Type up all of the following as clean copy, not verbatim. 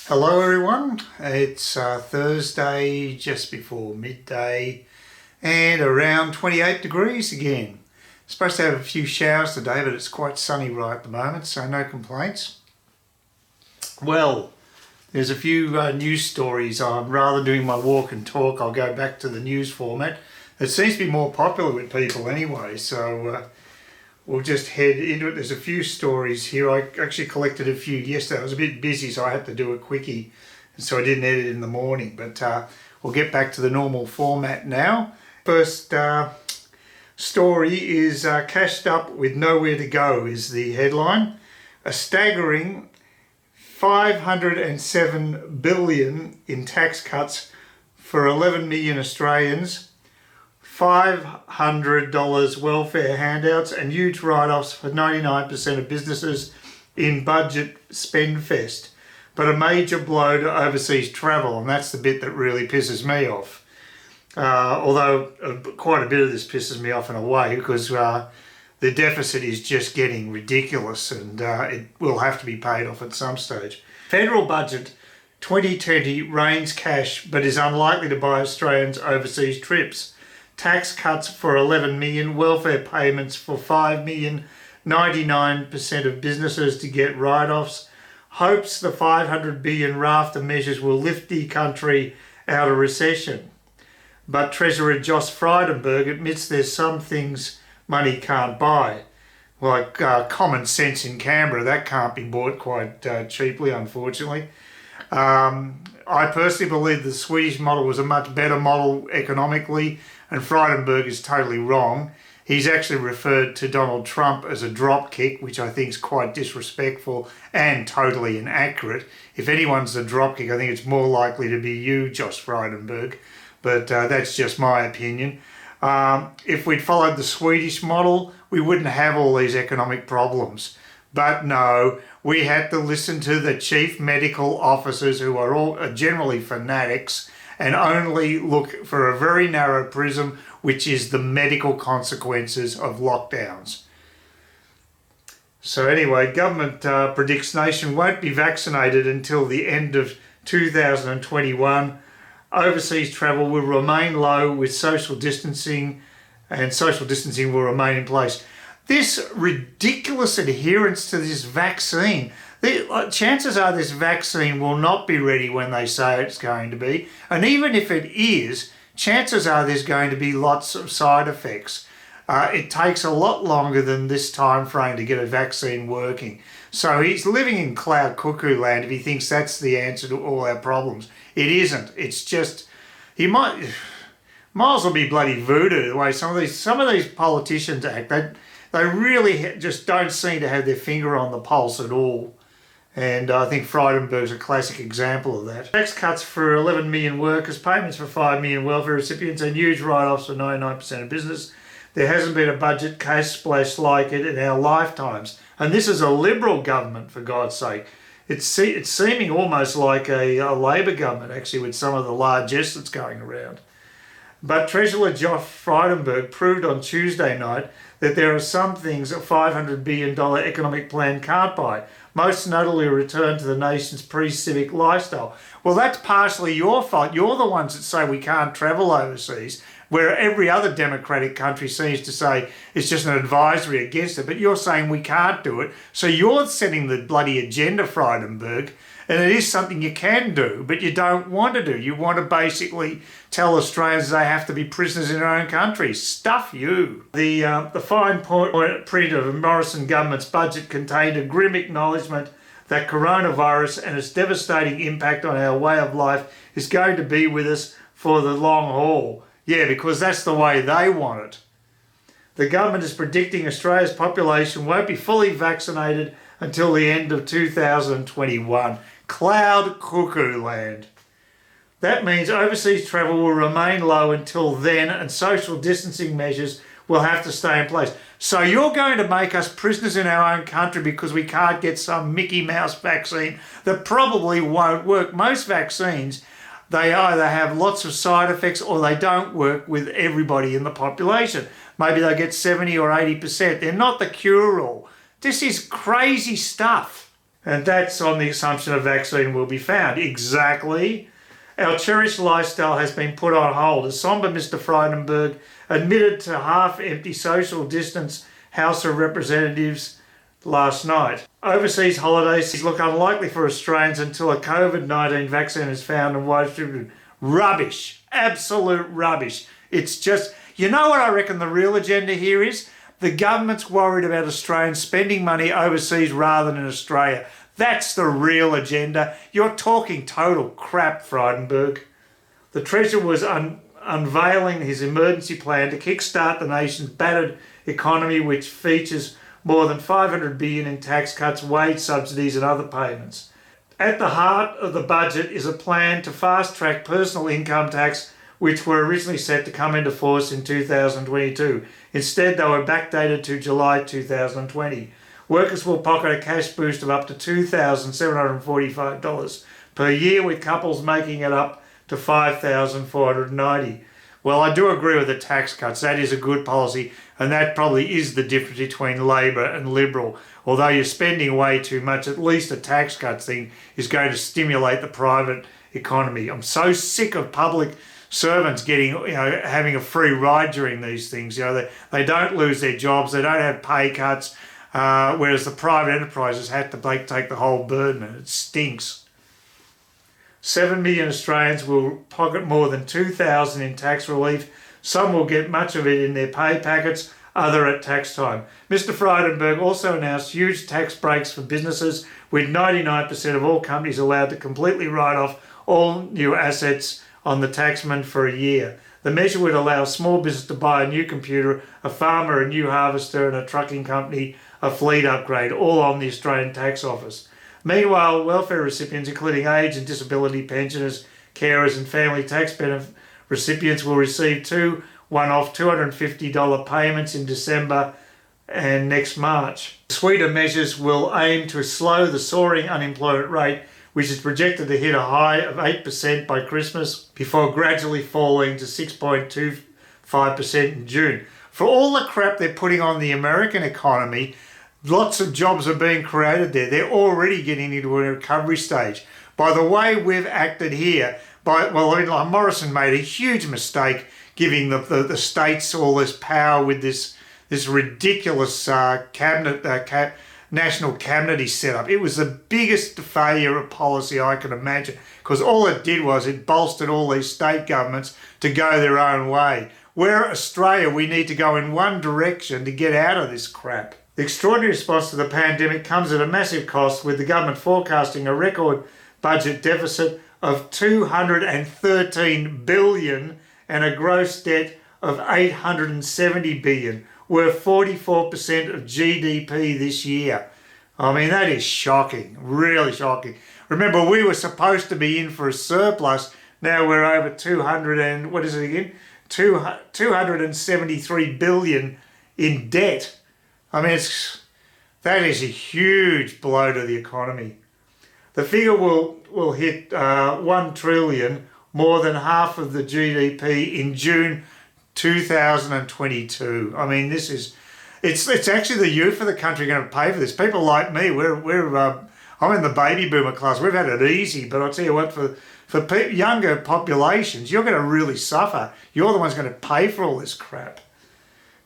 Hello everyone, it's Thursday just before midday and around 28 degrees again. Supposed to have a few showers today, but it's quite sunny right at the moment, so no complaints. Well, there's a few news stories. Rather than doing my walk and talk, I'll go back to the news format. It seems to be more popular with people anyway, so we'll just head into it. There's a few stories here. I actually collected a few yesterday. I was a bit busy, so I had to do a quickie, so I didn't edit in the morning. But we'll get back to the normal format now. First story is cashed up with nowhere to go is the headline. A staggering 507 billion in tax cuts for 11 million Australians. $500 welfare handouts and huge write-offs for 99% of businesses in budget spend fest. But a major blow to overseas travel, and that's the bit that really pisses me off. Although quite a bit of this pisses me off in a way, because the deficit is just getting ridiculous, and it will have to be paid off at some stage. Federal budget 2020 rains cash but is unlikely to buy Australians overseas trips. Tax cuts for 11 million, welfare payments for 5 million, 99% of businesses to get write-offs. Hopes the 500 billion raft of measures will lift the country out of recession. But Treasurer Josh Frydenberg admits there's some things money can't buy. Like common sense in Canberra, that can't be bought quite cheaply, unfortunately. I personally believe the Swedish model was a much better model economically, and Frydenberg is totally wrong. He's actually referred to Donald Trump as a dropkick, which I think is quite disrespectful and totally inaccurate. If anyone's a dropkick, I think it's more likely to be you, Josh Frydenberg, but that's just my opinion. If we'd followed the Swedish model, we wouldn't have all these economic problems. But no, we had to listen to the chief medical officers, who are all generally fanatics, and only look for a very narrow prism, which is the medical consequences of lockdowns. So anyway, government predicts nation won't be vaccinated until the end of 2021. Overseas travel will remain low with social distancing, and social distancing will remain in place. This ridiculous adherence to this vaccine, chances are this vaccine will not be ready when they say it's going to be. And even if it is, chances are there's going to be lots of side effects. It takes a lot longer than this time frame to get a vaccine working. So he's living in cloud cuckoo land if he thinks that's the answer to all our problems. It isn't. It's just, he might as well be bloody voodoo the way some of these politicians act. They really just don't seem to have their finger on the pulse at all. And I think Frydenberg's a classic example of that. Tax cuts for 11 million workers, payments for 5 million welfare recipients, and huge write-offs for 99% of business. There hasn't been a budget cash splash like it in our lifetimes. And this is a Liberal government, for God's sake. It's seeming almost like a Labor government, actually, with some of the largesse that's going around. But Treasurer Josh Frydenberg proved on Tuesday night that there are some things a $500 billion economic plan can't buy, most notably a return to the nation's pre-civic lifestyle. Well, that's partially your fault. You're the ones that say we can't travel overseas, where every other democratic country seems to say it's just an advisory against it, but you're saying we can't do it. So you're setting the bloody agenda, Frydenberg. And it is something you can do, but you don't want to do. You want to basically tell Australians they have to be prisoners in their own country. Stuff you. The fine print of the Morrison government's budget contained a grim acknowledgement that coronavirus and its devastating impact on our way of life is going to be with us for the long haul. Yeah, because that's the way they want it. The government is predicting Australia's population won't be fully vaccinated until the end of 2021. Cloud cuckoo land. That means overseas travel will remain low until then, and social distancing measures will have to stay in place. So you're going to make us prisoners in our own country because we can't get some Mickey Mouse vaccine that probably won't work. Most vaccines, they either have lots of side effects or they don't work with everybody in the population. Maybe they get 70 or 80%. They're not the cure-all. This is crazy stuff. And that's on the assumption a vaccine will be found. Exactly. Our cherished lifestyle has been put on hold. A sombre Mr. Frydenberg admitted to half-empty social distance House of Representatives last night. Overseas holidays look unlikely for Australians until a COVID-19 vaccine is found and widespread. Rubbish. Absolute rubbish. It's just, you know what I reckon the real agenda here is? The government's worried about Australians spending money overseas rather than in Australia. That's the real agenda. You're talking total crap, Frydenberg. The Treasurer was unveiling his emergency plan to kickstart the nation's battered economy, which features more than $500 billion in tax cuts, wage subsidies and other payments. At the heart of the budget is a plan to fast-track personal income tax, which were originally set to come into force in 2022. Instead, they were backdated to July 2020. Workers will pocket a cash boost of up to $2,745 per year, with couples making it up to $5,490. Well, I do agree with the tax cuts. That is a good policy, and that probably is the difference between Labor and Liberal. Although you're spending way too much, at least a tax cuts thing is going to stimulate the private economy. I'm so sick of public servants getting, having a free ride during these things. They don't lose their jobs, they don't have pay cuts, whereas the private enterprises have to take the whole burden, and it stinks. 7 million Australians will pocket more than $2,000 in tax relief. Some will get much of it in their pay packets, other at tax time. Mr. Frydenberg also announced huge tax breaks for businesses, with 99% of all companies allowed to completely write off all new assets on the taxman for a year. The measure would allow a small business to buy a new computer, a farmer a new harvester, and a trucking company a fleet upgrade, all on the Australian Tax Office. Meanwhile, welfare recipients, including age and disability pensioners, carers and family tax benefit recipients, will receive two one-off $250 payments in December and next March. The suite of measures will aim to slow the soaring unemployment rate, which is projected to hit a high of 8% by Christmas, before gradually falling to 6.25% in June. For all the crap they're putting on the American economy, lots of jobs are being created there. They're already getting into a recovery stage. By the way we've acted here, Morrison made a huge mistake giving the states all this power with this ridiculous national cabinet he set up. It was the biggest failure of policy I can imagine, because all it did was it bolstered all these state governments to go their own way. We're Australia, we need to go in one direction to get out of this crap. The extraordinary response to the pandemic comes at a massive cost, with the government forecasting a record budget deficit of $213 billion and a gross debt of $870 billion, worth 44% of GDP this year. I mean, that is shocking, really shocking. Remember, we were supposed to be in for a surplus. Now we're over 273 billion in debt. I mean, that is a huge blow to the economy. The figure will hit 1 trillion, more than half of the GDP in June 2022. I mean, it's actually the youth of the country going to pay for this. People like me, I'm in the baby boomer class. We've had it easy, but I'll tell you what, for younger populations, you're going to really suffer. You're the ones going to pay for all this crap.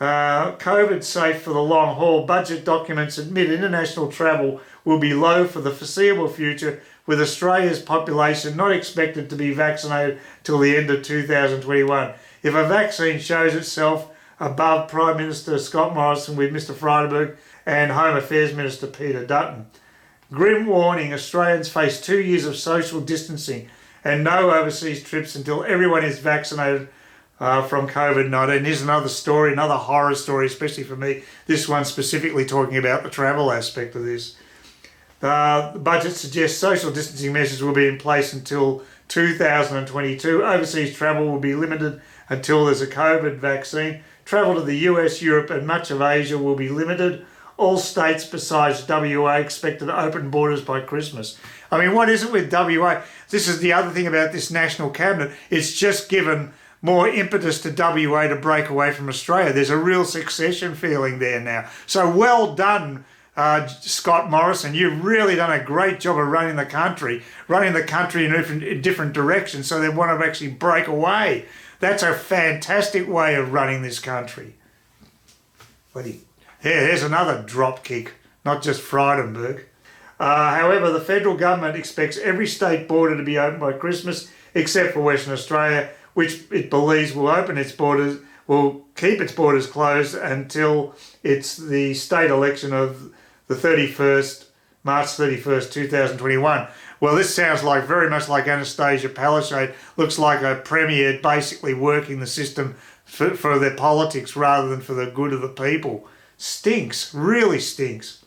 COVID safe for the long haul. Budget documents admit international travel will be low for the foreseeable future, with Australia's population not expected to be vaccinated till the end of 2021. If a vaccine shows itself above Prime Minister Scott Morrison with Mr. Frydenberg and Home Affairs Minister Peter Dutton. Grim warning, Australians face 2 years of social distancing and no overseas trips until everyone is vaccinated from COVID-19. Here's another story, another horror story, especially for me. This one specifically talking about the travel aspect of this. The budget suggests social distancing measures will be in place until 2022. Overseas travel will be limited until there's a COVID vaccine. Travel to the US, Europe and much of Asia will be limited. All states besides WA expected to open borders by Christmas. I mean, what is it with WA? This is the other thing about this national cabinet. It's just given more impetus to WA to break away from Australia. There's a real succession feeling there now. So well done, Scott Morrison, you've really done a great job of running the country in different directions, so they want to actually break away. That's a fantastic way of running this country. Here's another drop kick, not just Frydenberg. However, the federal government expects every state border to be open by Christmas, except for Western Australia, which it believes will keep its borders closed until it's the state election of the March 31st, 2021. Well, this sounds very much like Anastasia Palaszczuk. Looks like a premier basically working the system for their politics rather than for the good of the people. Stinks, really stinks.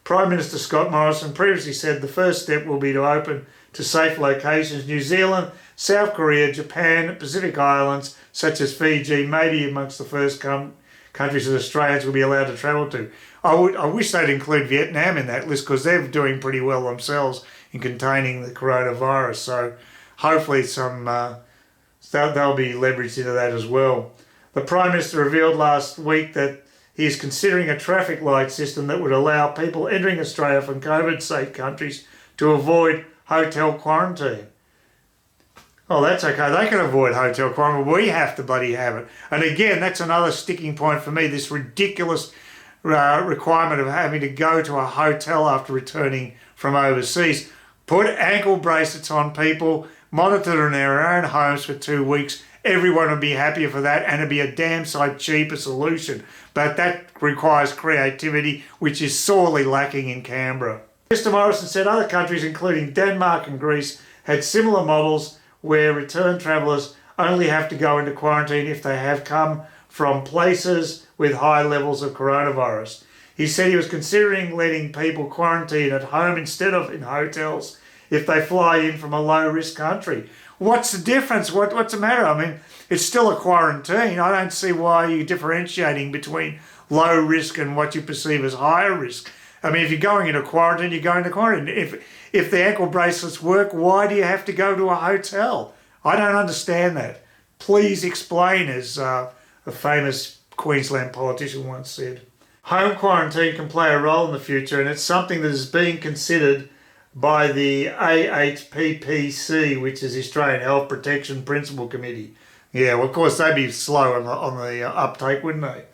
Prime Minister Scott Morrison previously said the first step will be to open to safe locations. New Zealand, South Korea, Japan, Pacific Islands, such as Fiji, may be amongst the first countries that Australians will be allowed to travel to. I wish they'd include Vietnam in that list because they're doing pretty well themselves in containing the coronavirus. So hopefully they'll be leveraged into that as well. The Prime Minister revealed last week that he is considering a traffic light system that would allow people entering Australia from COVID-safe countries to avoid hotel quarantine. Oh, that's okay. They can avoid hotel quarantine. We have to bloody have it. And again, that's another sticking point for me, this ridiculous requirement of having to go to a hotel after returning from overseas. Put ankle bracelets on people, monitor them in their own homes for 2 weeks. Everyone would be happier for that, and it'd be a damn sight cheaper solution. But that requires creativity, which is sorely lacking in Canberra. Mr Morrison said other countries, including Denmark and Greece, had similar models where return travellers only have to go into quarantine if they have come from places with high levels of coronavirus. He said he was considering letting people quarantine at home instead of in hotels if they fly in from a low-risk country. What's the difference? What's the matter? I mean, it's still a quarantine. I don't see why you're differentiating between low risk and what you perceive as higher risk. I mean, if you're going into quarantine, you're going to quarantine. If the ankle bracelets work, why do you have to go to a hotel? I don't understand that. Please explain, as a famous Queensland politician once said. Home quarantine can play a role in the future, and it's something that is being considered by the AHPPC, which is the Australian Health Protection Principal Committee. Yeah, well, of course, they'd be slow on the uptake, wouldn't they?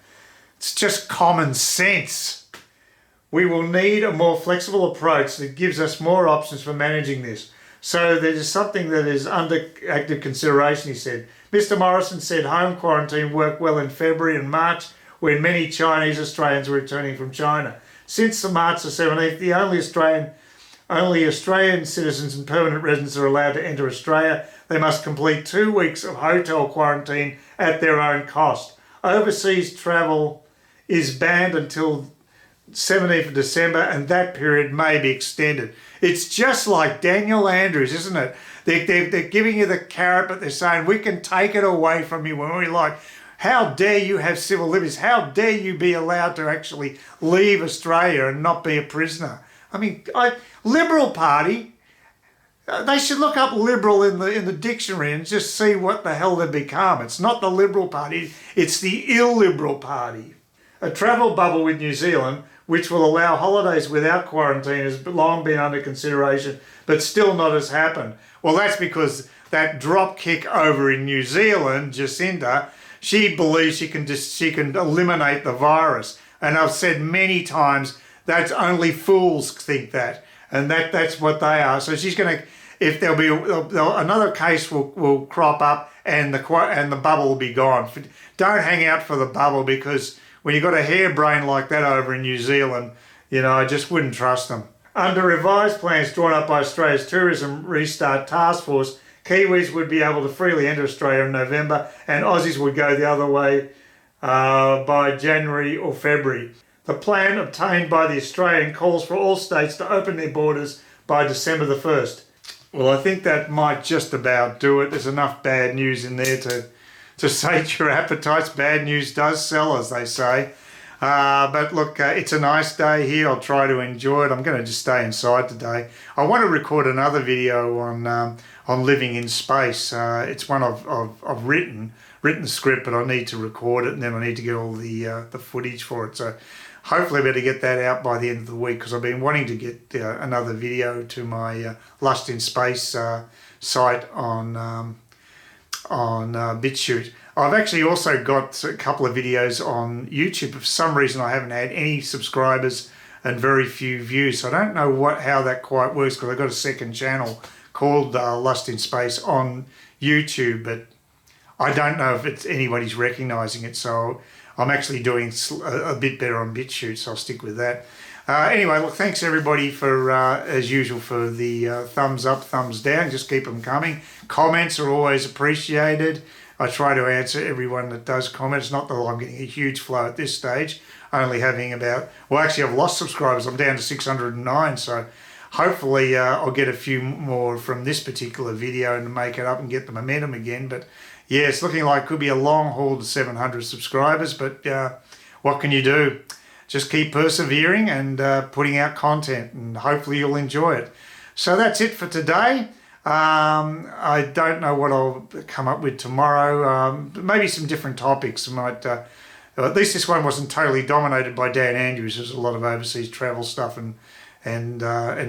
It's just common sense. We will need a more flexible approach that gives us more options for managing this. So there's something that is under active consideration, he said. Mr Morrison said home quarantine worked well in February and March when many Chinese Australians were returning from China. Since the March the 17th, the only Australian citizens and permanent residents are allowed to enter Australia. They must complete 2 weeks of hotel quarantine at their own cost. Overseas travel is banned until 17th of December, and that period may be extended. It's just like Daniel Andrews, isn't it? They're giving you the carrot, but they're saying we can take it away from you when we like. How dare you have civil liberties? How dare you be allowed to actually leave Australia and not be a prisoner? I mean, Liberal Party, they should look up Liberal in the dictionary and just see what the hell they've become. It's not the Liberal Party, it's the illiberal party. A travel bubble with New Zealand, which will allow holidays without quarantine, has long been under consideration, but still not has happened. Well, that's because that drop kick over in New Zealand, Jacinda, she believes she can eliminate the virus. And I've said many times, that's only fools think that. And that's what they are. So she's going to, if another case will crop up and the bubble will be gone. Don't hang out for the bubble, because when you've got a harebrain like that over in New Zealand, I just wouldn't trust them. Under revised plans drawn up by Australia's Tourism Restart Task Force, Kiwis would be able to freely enter Australia in November, and Aussies would go the other way by January or February. The plan obtained by the Australian calls for all states to open their borders by December the 1st. Well, I think that might just about do it. There's enough bad news in there to sate your appetites. Bad news does sell, as they say. But look, it's a nice day here. I'll try to enjoy it. I'm going to just stay inside today. I want to record another video on living in space. It's one I've written the script, but I need to record it, and then I need to get all the footage for it. So hopefully I better get that out by the end of the week, because I've been wanting to get another video to my Lust in Space site on BitChute. I've actually also got a couple of videos on YouTube. For some reason I haven't had any subscribers and very few views. So I don't know how that quite works, because I've got a second channel called Lust in Space on YouTube, but I don't know if anybody's recognising it. So I'm actually doing a bit better on BitChute, so I'll stick with that. Anyway, look, thanks everybody for, as usual, for the thumbs up, thumbs down. Just keep them coming. Comments are always appreciated. I try to answer everyone that does comment. It's not that I'm getting a huge flow at this stage, only having about, well, actually I've lost subscribers. I'm down to 609, so hopefully I'll get a few more from this particular video and make it up and get the momentum again. But yeah, it's looking like it could be a long haul to 700 subscribers, but what can you do? Just keep persevering and putting out content, and hopefully you'll enjoy it. So that's it for today. I don't know what I'll come up with tomorrow. Maybe some different topics. I might, at least this one wasn't totally dominated by Dan Andrews. There's a lot of overseas travel stuff and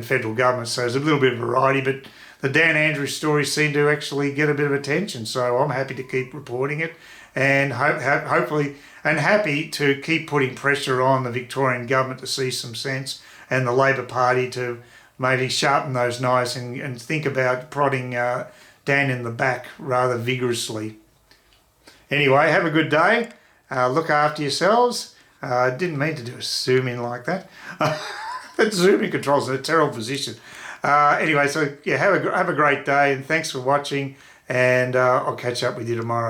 federal government, so there's a little bit of variety. But the Dan Andrews stories seem to actually get a bit of attention, so I'm happy to keep reporting it, and hopefully, and happy to keep putting pressure on the Victorian government to see some sense, and the Labor Party to maybe sharpen those knives and think about prodding Dan in the back rather vigorously. Anyway, have a good day. Look after yourselves. Didn't mean to do a zoom in like that. That zooming control's in a terrible position. Anyway, so yeah, have a great day, and thanks for watching, and I'll catch up with you tomorrow.